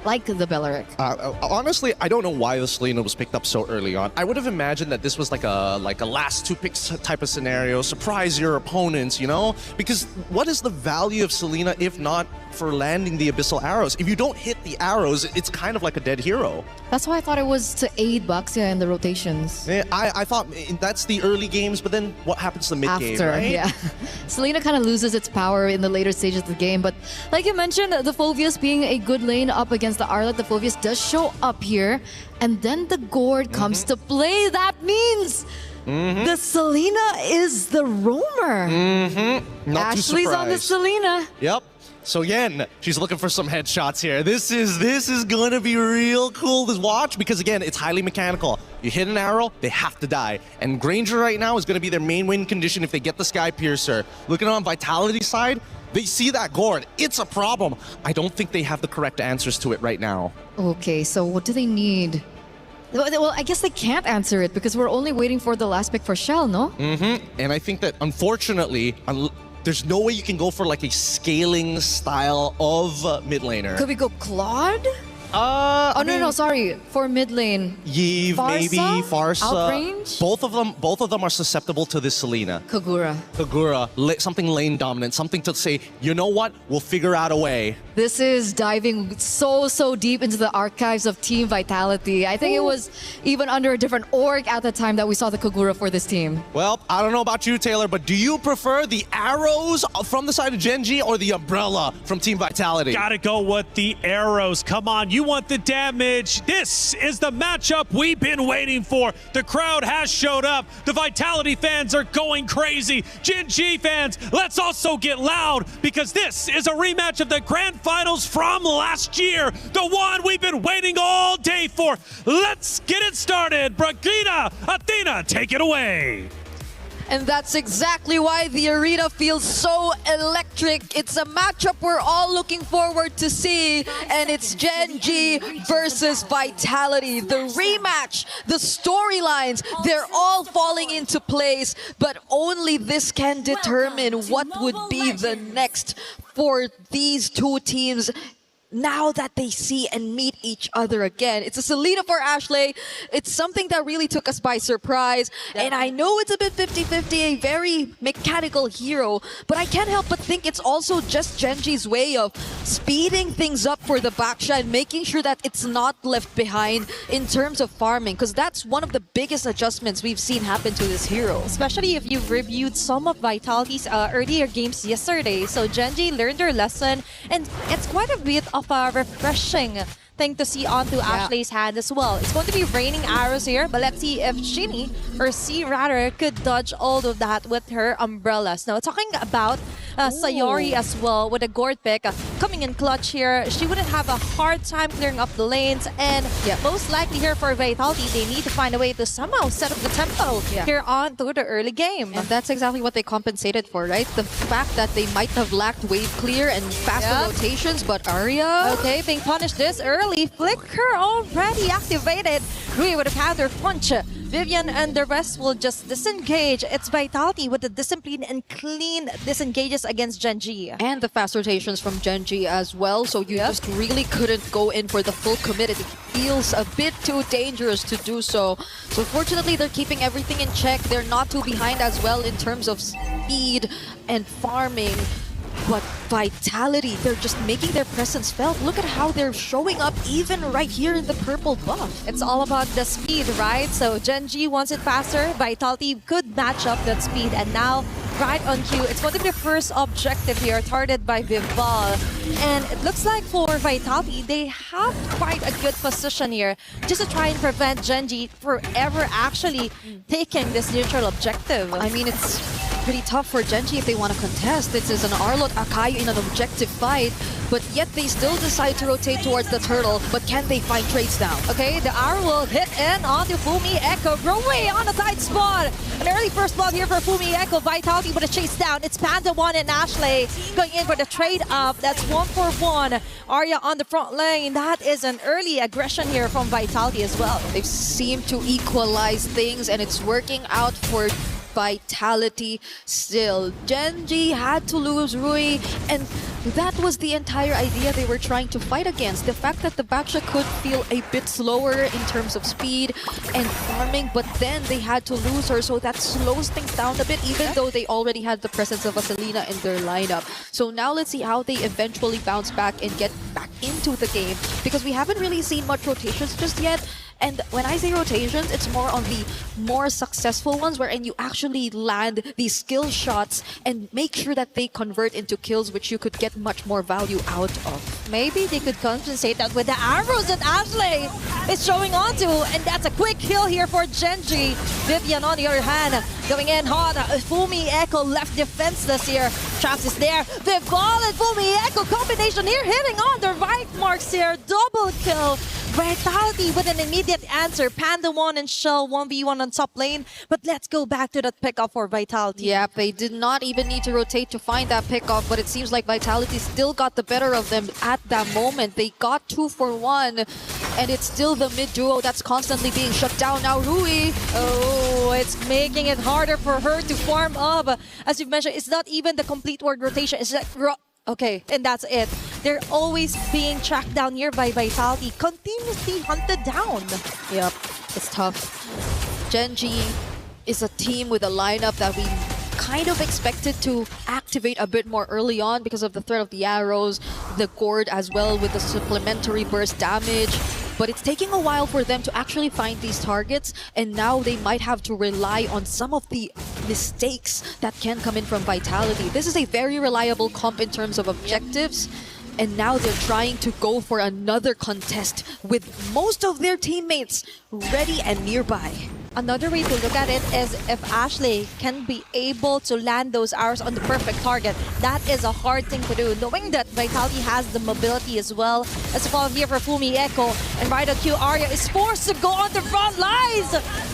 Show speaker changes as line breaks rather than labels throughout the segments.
like the Belleric?
Honestly, I don't know why the Selena was picked up so early on. I would have imagined that this was like a last 2 picks type of scenario, surprise your opponents, you know? Because what is the value of Selena if not for landing the Abyssal Arrows? If you don't hit the arrows, it's kind of like a dead hero.
That's why I thought it was to aid Baxia in the rotations.
Yeah, I thought that's the early games, but then what happens to mid-game,
After,
right?
yeah. Selena kind of loses its power in the later stages of the game, but like you mentioned, the Phoveus being a good lane up against the Arlet, the Phoveus does show up here, and then the Gourd comes to play. That means the Selena is the roamer.
Not
Ashley's
too surprised.
on the Selena.
Yep. So again, she's looking for some headshots here. This is gonna be real cool to watch because again, it's highly mechanical. You hit an arrow, they have to die. And Granger right now is gonna be their main win condition if they get the Sky Piercer. Looking on Vitality's side, they see that Gourd. It's a problem. I don't think they have the correct answers to it right now.
Okay, so what do they need? Well, I guess they can't answer it because we're only waiting for the last pick for Shell, no?
And I think that unfortunately, there's no way you can go for like a scaling style of mid laner.
Could we go Claude?
I
No,
mean,
sorry. For mid lane.
Yeve,
Farsa?
maybe, Farsa.
Outrange?
Both of them are susceptible to this Selena.
Kagura.
Kagura, something lane dominant, something to say, you know what, we'll figure out a way.
This is diving so deep into the archives of Team Vitality. I think it was even under a different org at the time that we saw the Kagura for this team.
Well, I don't know about you, Taylor, but do you prefer the arrows from the side of Genji or the umbrella from Team Vitality?
Gotta go with the arrows. Come on, you want the damage. This is the matchup we've been waiting for. The crowd has showed up. The Vitality fans are going crazy. Genji fans, let's also get loud because this is a rematch of the Grand Finals from last year. The one we've been waiting all day for. Let's get it started. Brigida, Athena, take it away.
And that's exactly why the arena feels so electric. It's a matchup we're all looking forward to see. And it's Genji versus Vitality. The rematch, the storylines, they're all falling into place. But only this can determine what would be the next for these two teams now that they see and meet each other again. It's a Selena for Ashley. It's something that really took us by surprise. And I know it's a bit 50-50, a very mechanical hero, but I can't help but think it's also just Genji's way of speeding things up for the Baxia and making sure that it's not left behind in terms of farming, because that's one of the biggest adjustments we've seen happen to this hero.
Especially if you've reviewed some of Vitality's earlier games yesterday. So Genji learned their lesson, and it's quite a bit of a refreshing thing to see onto Ashley's hand as well. It's going to be raining arrows here, but let's see if Shinny, or C rather, could dodge all of that with her umbrellas. Now, talking about Sayori as well, with a Gourd pick coming in clutch here, she wouldn't have a hard time clearing up the lanes, and most likely here for Vitality, they need to find a way to somehow set up the tempo here on to the early game.
And that's exactly what they compensated for, right? The fact that they might have lacked wave clear and faster rotations, but Arya...
Okay, being punished this early. Flicker already activated. Rui with a counter punch. Vivian and the rest will just disengage. It's Vitality with the discipline and clean disengages against Genji.
And the fast rotations from Genji as well, so you just really couldn't go in for the full commit. It feels a bit too dangerous to do so. So fortunately, they're keeping everything in check. They're not too behind as well in terms of speed and farming. But Vitality, they're just making their presence felt. Look at how they're showing up even right here in the purple buff.
It's all about the speed, right? So Genji wants it faster. Vitality could match up that speed. And now, right on cue, it's going to be the first objective here, targeted by Vival. And it looks like for Vitality, they have quite a good position here just to try and prevent Genji from ever actually taking this neutral objective.
I mean, it's pretty tough for Genji if they want to contest. This is an Arlot Akayu in an objective fight, but yet they still decide to rotate towards the turtle. But can they find trades down?
Okay, the arrow will hit in onto Fumi Echo. Rowe on a tight spot. An early first blood here for Fumi Echo. Vitality with a chase down. It's Panda 1 and Ashley going in for the trade up. That's 1-for-1. Arya on the front lane. That is an early aggression here from Vitality as well.
They seem to equalize things, and it's working out for Vitality still. Gen.G had to lose Rui, and that was the entire idea they were trying to fight against. The fact that the Baksha could feel a bit slower in terms of speed and farming, but then they had to lose her, so that slows things down a bit, even though they already had the presence of Vaselina in their lineup. So now let's see how they eventually bounce back and get back into the game, because we haven't really seen much rotations just yet. And when I say rotations, it's more on the more successful ones wherein you actually land these skill shots and make sure that they convert into kills, which you could get much more value out of.
Maybe they could compensate that with the arrows that Ashley is showing onto, and that's a quick kill here for Gen.G. Vivian, on the other hand, going in hard. Fumi Echo left defenseless here. Traps is there. Vival and Fumi Echo combination here, hitting on the right marks here. Double kill. Vitality with an immediate answer. Panda 1 and Shell 1v1 on top lane. But let's go back to that pickup for Vitality.
Yep, they did not even need to rotate to find that pickoff, but it seems like Vitality still got the better of them at that moment. They got 2 for 1, and it's still the mid duo that's constantly being shut down. Now Rui.
Oh, it's making it harder for her to farm up. As you've mentioned, it's not even the complete word rotation. It's like, okay, and that's it. They're always being tracked down here by Vitality, continuously hunted down.
Yep, it's tough. Gen.G is a team with a lineup that we kind of expected to activate a bit more early on because of the threat of the arrows, the gourd as well with the supplementary burst damage. But it's taking a while for them to actually find these targets, and now they might have to rely on some of the mistakes that can come in from Vitality. This is a very reliable comp in terms of objectives, and now they're trying to go for another contest with most of their teammates ready and nearby.
Another way to look at it is if Ashley can be able to land those arrows on the perfect target. That is a hard thing to do, knowing that Vitality has the mobility as well. As a follow here for Fumi Echo, and right on cue, Arya is forced to go on the front lines.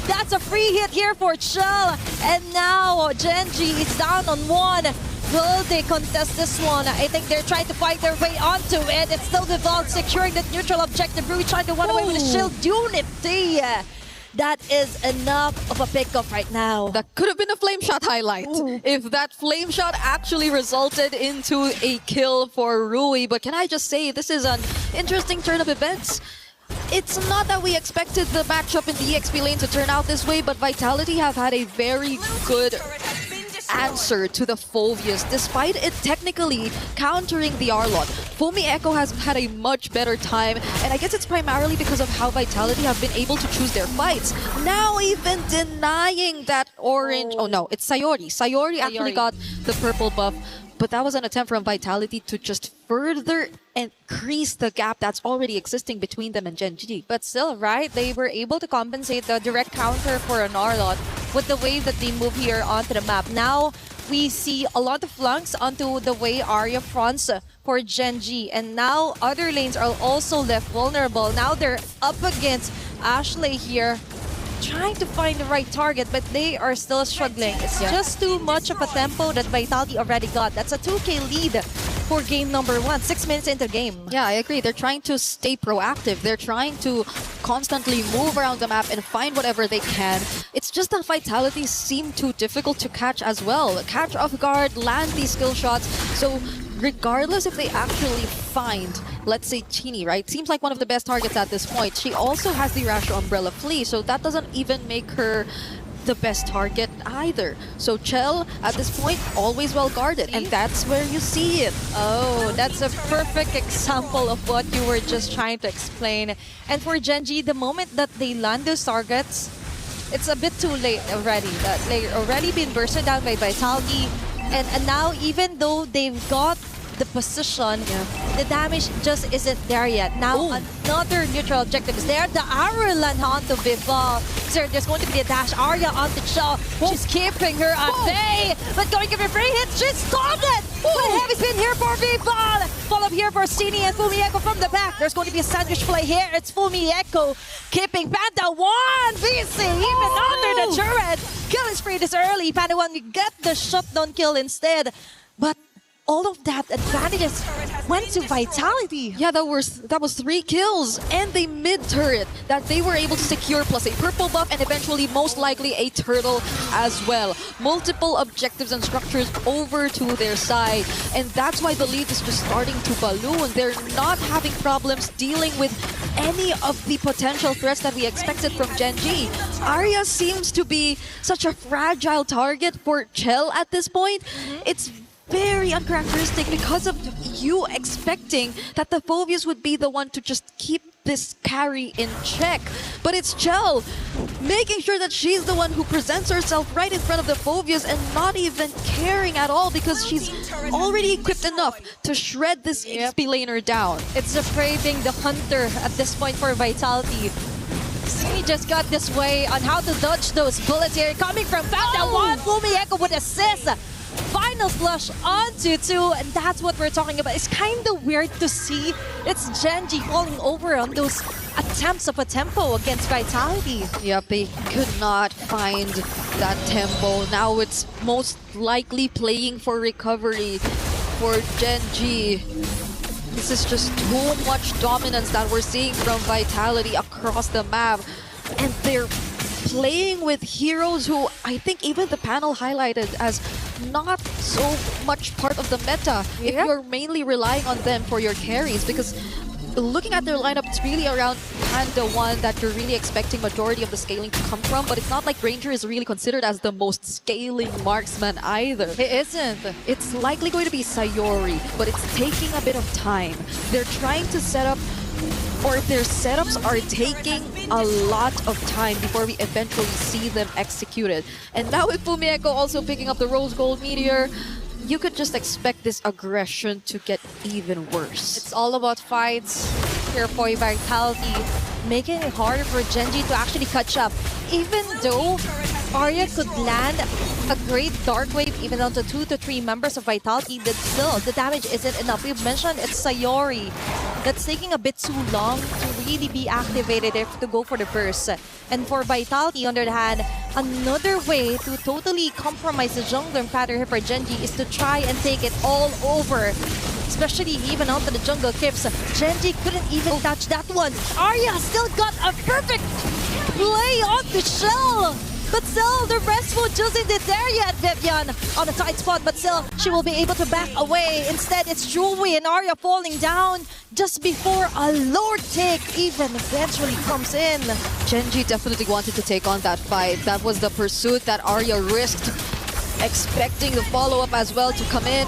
That's a free hit here for Chell, and now Gen.G is down on 1. Will they contest this one? I think they're trying to fight their way onto it. It's still Vival securing that neutral objective. Rui trying to run away with a shield unity. That is enough of a pickup right now.
That could have been a flame shot highlight. If that flame shot actually resulted into a kill for Rui. But can I just say, this is an interesting turn of events. It's not that we expected the matchup in the EXP lane to turn out this way, but Vitality have had a very good answer to the Phoveus, despite it technically countering the Arlot. Fumi Echo has had a much better time, and I guess it's primarily because of how Vitality have been able to choose their fights. Now even denying that orange... Oh no, it's Sayori. Sayori actually got the purple buff, but that was an attempt from Vitality to just further increase the gap that's already existing between them and Gen.G.
But still, right, they were able to compensate the direct counter for an Arlot with the way that they move here onto the map. Now, we see a lot of flanks onto the way Arya fronts for Gen.G. And now, other lanes are also left vulnerable. Now, they're up against Ashley here, trying to find the right target, but they are still struggling. It's just too much of a tempo that Vitality already got. That's a 2K lead for game number 1, 6 minutes into the game.
Yeah, I agree. They're trying to stay proactive. They're trying to constantly move around the map and find whatever they can. It's just that Vitality seem too difficult to catch as well. Catch off guard, land these skill shots. So regardless if they actually find, let's say, Chini, right? Seems like one of the best targets at this point. She also has the Rasho Umbrella Flea, so that doesn't even make her the best target either. So Chell, at this point, always well guarded, and that's where you see it.
Oh, that's a perfect example of what you were just trying to explain. And for Gen.G, the moment that they land those targets, it's a bit too late already. That they've already been bursted down by Vitality, and now even though they've got the position, the damage just isn't there yet. Now another neutral objective is there. The arrow land onto Vival. So there's going to be a dash. Arya onto Shaw. She's keeping her at bay, but going to give her free hit. She's stopped it. But a heavy spin here for Vival. Follow up here for Cini and Fumi Echo from the back. There's going to be a sandwich play here. It's Fumi Echo keeping Panda 1. VC even under the turret. Kill is free this early. Panda 1, you get the shutdown kill instead. But all of that advantages went to Vitality.
Yeah, that was 3 kills and a mid turret that they were able to secure, plus a purple buff and eventually most likely a turtle as well. Multiple objectives and structures over to their side, and that's why the lead is just starting to balloon. They're not having problems dealing with any of the potential threats that we expected from Gen G. Arya seems to be such a fragile target for Chell at this point. It's very uncharacteristic because of you expecting that the Phoveus would be the one to just keep this carry in check. But it's Chell making sure that she's the one who presents herself right in front of the Phoveus and not even caring at all because she's already equipped enough to shred this XP laner down.
It's the Prey being the hunter at this point for Vitality. He just got this way on how to dodge those bullets here coming from Panda. One Fumieko would assist. Final flush onto 2, and that's what we're talking about. It's kind of weird to see it's Gen G falling over on those attempts of a tempo against Vitality.
Yep, they could not find that tempo. Now it's most likely playing for recovery for Gen G. This is just too much dominance that we're seeing from Vitality across the map. And they're playing with heroes who I think even the panel highlighted as not so much part of the meta if you're mainly relying on them for your carries, because looking at their lineup, it's really around Panda 1 that you're really expecting majority of the scaling to come from, but it's not like Ranger is really considered as the most scaling marksman either.
It isn't.
It's likely going to be Sayori, but it's taking a bit of time. They're trying to set up, or their setups are taking a lot of time before we eventually see them executed. And now with Fumieko also picking up the Rose Gold Meteor, you could just expect this aggression to get even worse.
It's all about fights here for Vitality, making it harder for Gen G to actually catch up. Even though Arya could land a great Dark Wave even down to 2 to 3 members of Vitality, but still, the damage isn't enough. We've mentioned it's Sayori that's taking a bit too long to really be activated if to go for the burst. And for Vitality, on the other hand, another way to totally compromise the jungler pattern here for Gen G is to try and take it all over. Especially even out to the jungle clips. Gen G couldn't even touch that one. Arya still got a perfect play on the shell. But still, the rest will just isn't there yet, Vivian. On a tight spot, but still, she will be able to back away. Instead, it's Jewelry and Arya falling down just before a Lord take even eventually comes in.
Gen G definitely wanted to take on that fight. That was the pursuit that Arya risked, expecting the follow-up as well to come in.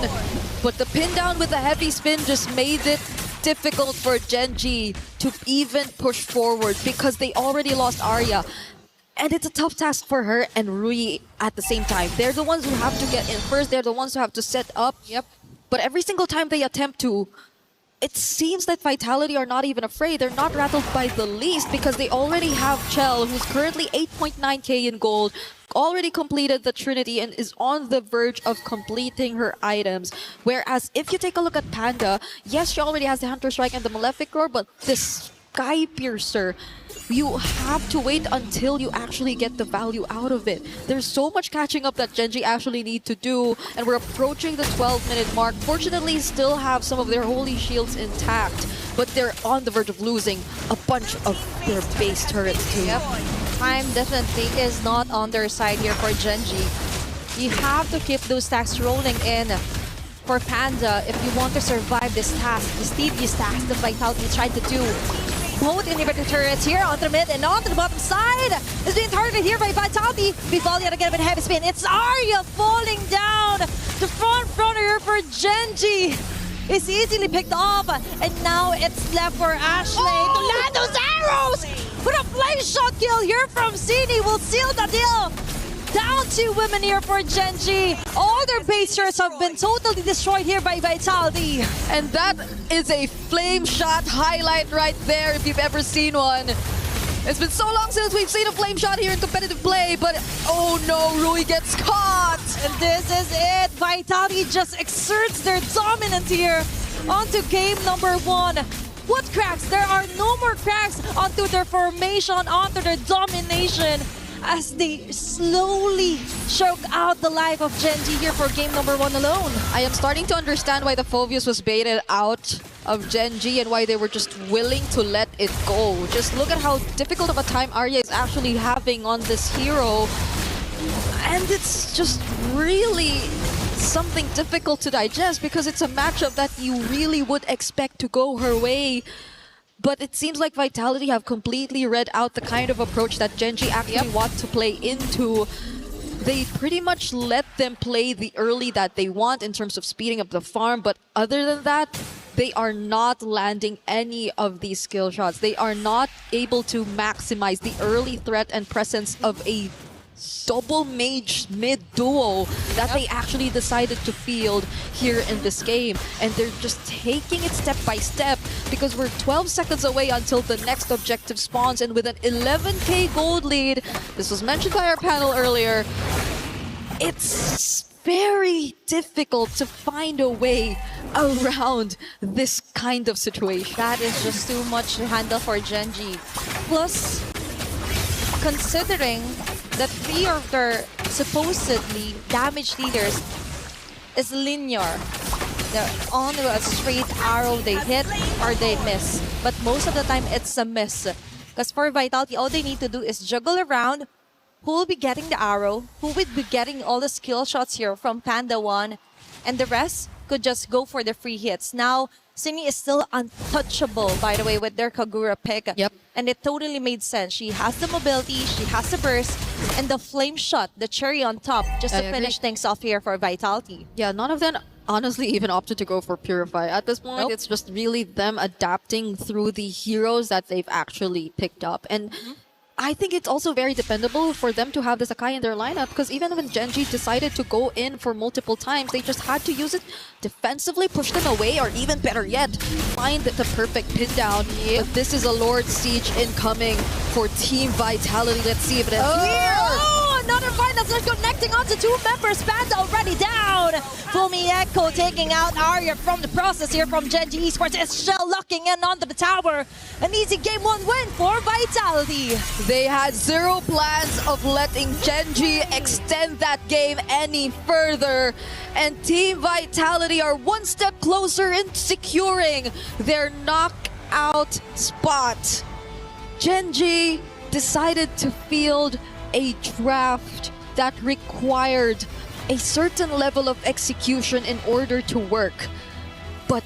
But the pin down with the heavy spin just made it difficult for Gen G to even push forward because they already lost Arya. And it's a tough task for her and Rui at the same time. They're the ones who have to get in first. They're the ones who have to set up.
Yep.
But every single time they attempt to, it seems that Vitality are not even afraid. They're not rattled by the least because they already have Chell, who's currently 8.9k in gold, already completed the Trinity and is on the verge of completing her items. Whereas if you take a look at Panda, yes, she already has the Hunter Strike and the Malefic Roar, but this Sky Piercer, you have to wait until you actually get the value out of it. There's so much catching up that Gen G actually need to do, and we're approaching the 12-minute mark. Fortunately, still have some of their holy shields intact, but they're on the verge of losing a bunch of their base turrets too.
Yep. Time definitely is not on their side here for Gen G. You have to keep those stacks rolling in for Panda if you want to survive this task, this tedious task that Vitality is trying to do. Both inhibitor turrets here onto the mid and onto the bottom side is being targeted here by Vitality. We fall yet again with a heavy spin. It's Arya falling down. The front runner here for Gen G is easily picked off, and now it's left for Ashley to land those arrows. With a flame shot kill here from Cini will seal the deal. Down 2 women here for Gen G. All their base turrets have been totally destroyed here by Vitality.
And that is a flame shot highlight right there if you've ever seen one. It's been so long since we've seen a flame shot here in competitive play, but oh no, Rui gets caught.
And this is it. Vitality just exerts their dominance here onto game number 1. What cracks? There are no more cracks onto their formation, onto their domination. as they slowly choke out the life of Genji here for game number 1 alone.
I am starting to understand why the Phoveus was baited out of Genji and why they were just willing to let it go. Just look at how difficult of a time Arya is actually having on this hero. And it's just really something difficult to digest because it's a matchup that you really would expect to go her way. But it seems like Vitality have completely read out the kind of approach that Genji actually wants to play into. They pretty much let them play the early that they want in terms of speeding up the farm, but other than that, they are not landing any of these skill shots. They are not able to maximize the early threat and presence of a double mage mid duo that they actually decided to field here in this game, and they're just taking it step by step because we're 12 seconds away until the next objective spawns, and with an 11k gold lead, this was mentioned by our panel earlier, it's very difficult to find a way around this kind of situation.
That is just too much to handle for Genji. Plus, considering that 3 of their supposedly damage leaders is linear. They're on a straight arrow, they hit or they miss. But most of the time, it's a miss. Because for Vitality, all they need to do is juggle around who will be getting the arrow, who will be getting all the skill shots here from Panda 1, and the rest could just go for the free hits. Now, Singing is still untouchable, by the way, with their Kagura pick.
Yep.
And it totally made sense. She has the mobility, she has the burst, and the flame shot, the cherry on top, just to finish things off here for Vitality.
Yeah, none of them honestly even opted to go for Purify. At this point, it's just really them adapting through the heroes that they've actually picked up. And I think it's also very dependable for them to have the Sakai in their lineup, because even when Genji decided to go in for multiple times, they just had to use it defensively, push them away, or even better yet, find the perfect pin down. But this is a Lord Siege incoming for Team Vitality. Let's see if it is here.
Oh, another fight that's not connecting onto 2 members. Panda already down. Fumi Echo taking out Arya from the process here from Genji Esports. It's Shell locking in onto the tower. An easy game 1 win for Vitality.
They had zero plans of letting Genji extend that game any further. And Team Vitality are 1 step closer in securing their knockout spot. Genji decided to field a draft that required a certain level of execution in order to work. But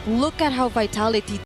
look at how Vitality